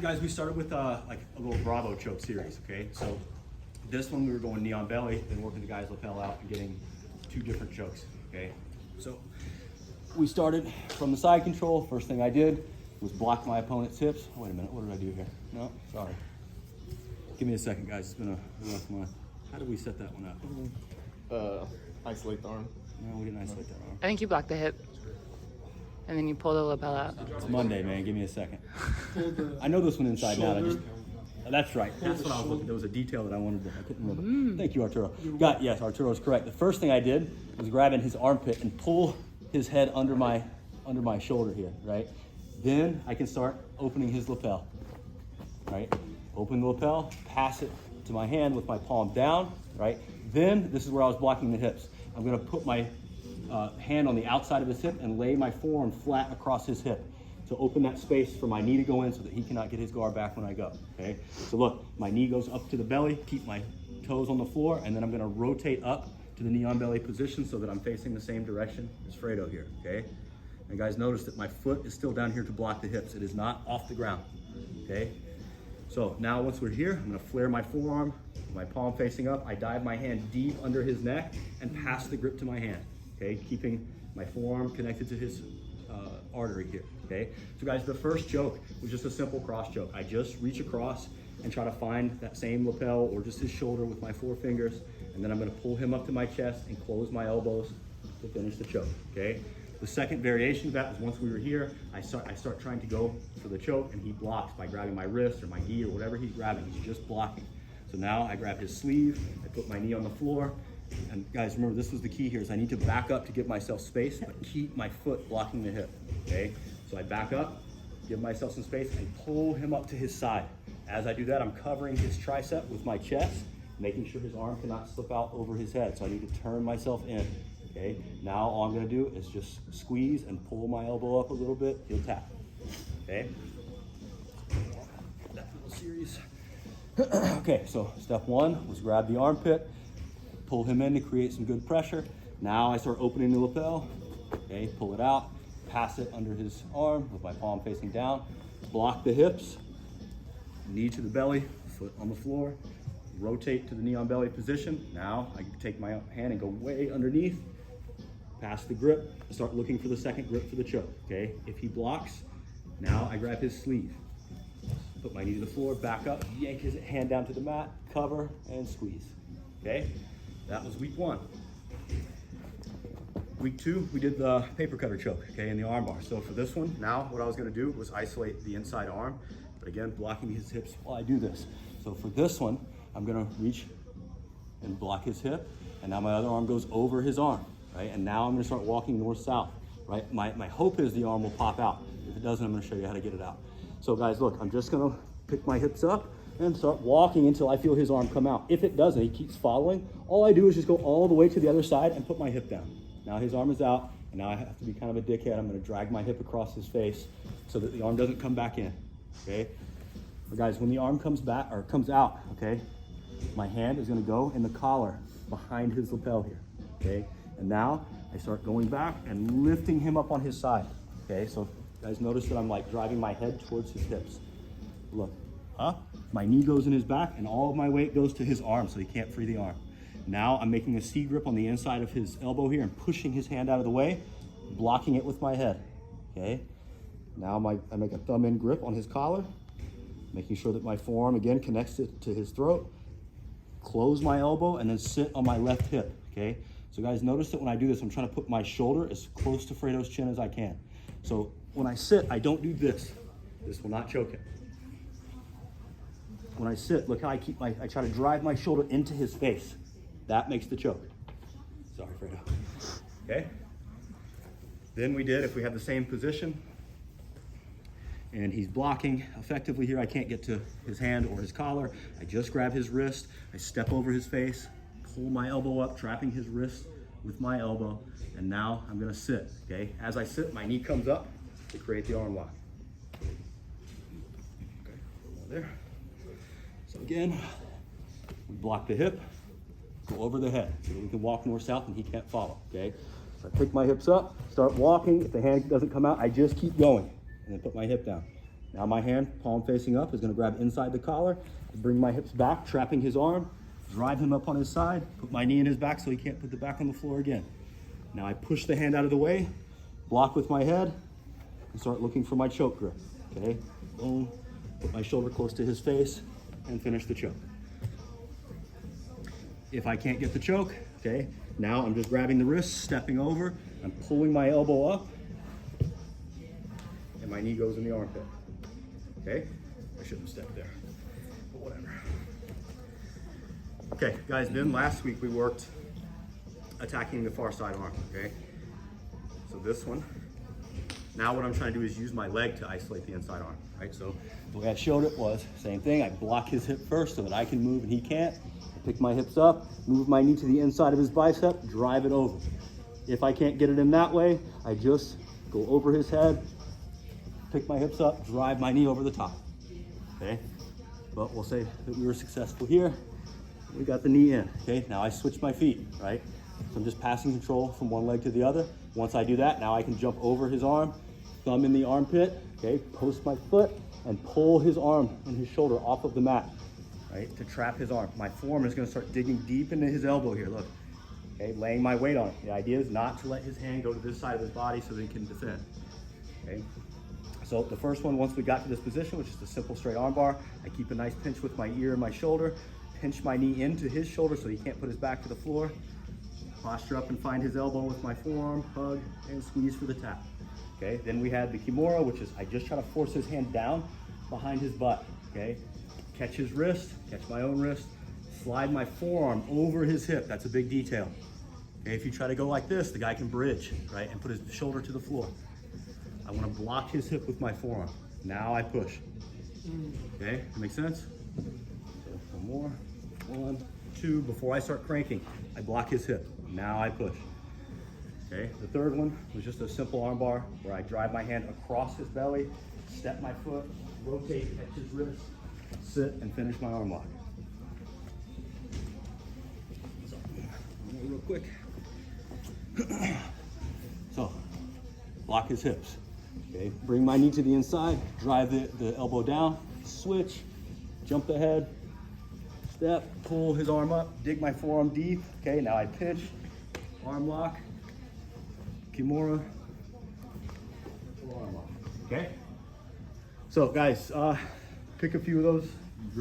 Guys, we started with like a little Brabo choke series, okay? So this one we were going knee on belly, then working the guy's lapel out and getting 2 different chokes, okay? So we started from the side control. First thing I did was block my opponent's hips. Wait a minute, what did I do here? No, sorry. Give me a second, guys. It's been a rough month. How did we set that one up? Isolate the arm. No, we didn't isolate that arm. I think you blocked the hip. And then you pull the lapel out. It's Monday, man. Give me a second. I know this one inside out. That's right. That's what I was looking. There was a detail that I wanted to. I couldn't remember. Thank you, Arturo. Yes, Arturo is correct. The first thing I did was grabbing his armpit and pull his head under my shoulder here, right? Then I can start opening his lapel, right? Open the lapel, pass it to my hand with my palm down, right? Then this is where I was blocking the hips. I'm going to put my hand on the outside of his hip and lay my forearm flat across his hip to open that space for my knee to go in so that he cannot get his guard back when I go, okay? So look, my knee goes up to the belly, keep my toes on the floor, and then I'm gonna rotate up to the knee on belly position so that I'm facing the same direction as Fredo here, okay? And guys, notice that my foot is still down here to block the hips. It is not off the ground, okay? So now once we're here, I'm gonna flare my forearm, my palm facing up. I dive my hand deep under his neck and pass the grip to my hand. Okay, keeping my forearm connected to his artery here, okay? So guys, the first choke was just a simple cross choke. I just reach across and try to find that same lapel or just his shoulder with my 4 fingers, and then I'm gonna pull him up to my chest and close my elbows to finish the choke, okay? The second variation of that was once we were here, I start trying to go for the choke, and he blocks by grabbing my wrist or my knee or whatever he's grabbing. He's just blocking. So now I grab his sleeve, I put my knee on the floor, and guys, remember, this was the key here, is I need to back up to give myself space, but keep my foot blocking the hip, okay? So I back up, give myself some space, and pull him up to his side. As I do that, I'm covering his tricep with my chest, making sure his arm cannot slip out over his head. So I need to turn myself in, okay? Now all I'm gonna do is just squeeze and pull my elbow up a little bit, he'll tap, okay? That little series. Okay, so step 1 was grab the armpit, pull him in to create some good pressure. Now I start opening the lapel, okay, pull it out, pass it under his arm with my palm facing down, block the hips, knee to the belly, foot on the floor, rotate to the knee on belly position. Now I can take my hand and go way underneath, pass the grip, start looking for the second grip for the choke, okay? If he blocks, now I grab his sleeve, put my knee to the floor, back up, yank his hand down to the mat, cover, and squeeze, okay? That was week 1. Week 2, we did the paper cutter choke, okay, in the armbar. So for this one, now what I was gonna do was isolate the inside arm, but again, blocking his hips while I do this. So for this one, I'm gonna reach and block his hip, and now my other arm goes over his arm, right? And now I'm gonna start walking north-south, right? My hope is the arm will pop out. If it doesn't, I'm gonna show you how to get it out. So guys, look, I'm just gonna pick my hips up and start walking until I feel his arm come out. If it doesn't, he keeps following, all I do is just go all the way to the other side and put my hip down. Now his arm is out, and now I have to be kind of a dickhead. I'm gonna drag my hip across his face so that the arm doesn't come back in, okay? But guys, when the arm comes back, or comes out, okay, my hand is gonna go in the collar behind his lapel here, okay? And now I start going back and lifting him up on his side, okay? So guys, notice that I'm like driving my head towards his hips. Look, my knee goes in his back and all of my weight goes to his arm so he can't free the arm. Now I'm making a C grip on the inside of his elbow here and pushing his hand out of the way, blocking it with my head, okay? Now I make a thumb in grip on his collar, making sure that my forearm again connects it to his throat, close my elbow, and then sit on my left hip, okay? So guys, notice that when I do this, I'm trying to put my shoulder as close to Fredo's chin as I can. So when I sit, I don't do this. This will not choke him. When I sit, look how I try to drive my shoulder into his face. That makes the choke. Sorry, Fredo. Okay? Then we did, if we have the same position, and he's blocking effectively here, I can't get to his hand or his collar. I just grab his wrist, I step over his face, pull my elbow up, trapping his wrist with my elbow, and now I'm gonna sit, okay? As I sit, my knee comes up to create the arm lock. Okay, there. So again, we block the hip, go over the head, so that we can walk north-south and he can't follow, okay? So I pick my hips up, start walking. If the hand doesn't come out, I just keep going and then put my hip down. Now my hand, palm facing up, is gonna grab inside the collar, bring my hips back, trapping his arm, drive him up on his side, put my knee in his back so he can't put the back on the floor again. Now I push the hand out of the way, block with my head, and start looking for my choke grip, okay? Boom, put my shoulder close to his face, and finish the choke. If I can't get the choke, okay, now I'm just grabbing the wrist, stepping over, I'm pulling my elbow up, and my knee goes in the armpit, okay? I shouldn't have stepped there, but whatever. Okay, guys, then last week we worked attacking the far side arm, okay? So this one, now what I'm trying to do is use my leg to isolate the inside arm, right? So the way I showed it was, same thing, I block his hip first so that I can move and he can't. I pick my hips up, move my knee to the inside of his bicep, drive it over. If I can't get it in that way, I just go over his head, pick my hips up, drive my knee over the top, okay? But we'll say that we were successful here. We got the knee in, okay? Now I switch my feet, right? So I'm just passing control from one leg to the other. Once I do that, now I can jump over his arm, thumb in the armpit, okay? Post my foot and pull his arm and his shoulder off of the mat, right? To trap his arm. My forearm is gonna start digging deep into his elbow here, look. Okay, laying my weight on it. The idea is not to let his hand go to this side of his body so that he can defend, okay? So the first one, once we got to this position, which is the simple straight arm bar, I keep a nice pinch with my ear and my shoulder, pinch my knee into his shoulder so he can't put his back to the floor, posture up and find his elbow with my forearm, hug, and squeeze for the tap. Okay, then we had the kimura, which is I just try to force his hand down behind his butt, okay? Catch his wrist, catch my own wrist, slide my forearm over his hip. That's a big detail. Okay, if you try to go like this, the guy can bridge, right, and put his shoulder to the floor. I want to block his hip with my forearm. Now I push. Okay, that makes sense? So one more, 1, 2. Before I start cranking, I block his hip. Now I push. Okay, the third one was just a simple arm bar where I drive my hand across his belly, step my foot, rotate, catch his wrist, sit, and finish my arm lock. So, real quick. So, block his hips. Okay, bring my knee to the inside, drive the elbow down, switch, jump the head, step, pull his arm up, dig my forearm deep. Okay, now I pinch, arm lock, kimura, arm lock. Okay? So guys, pick a few of those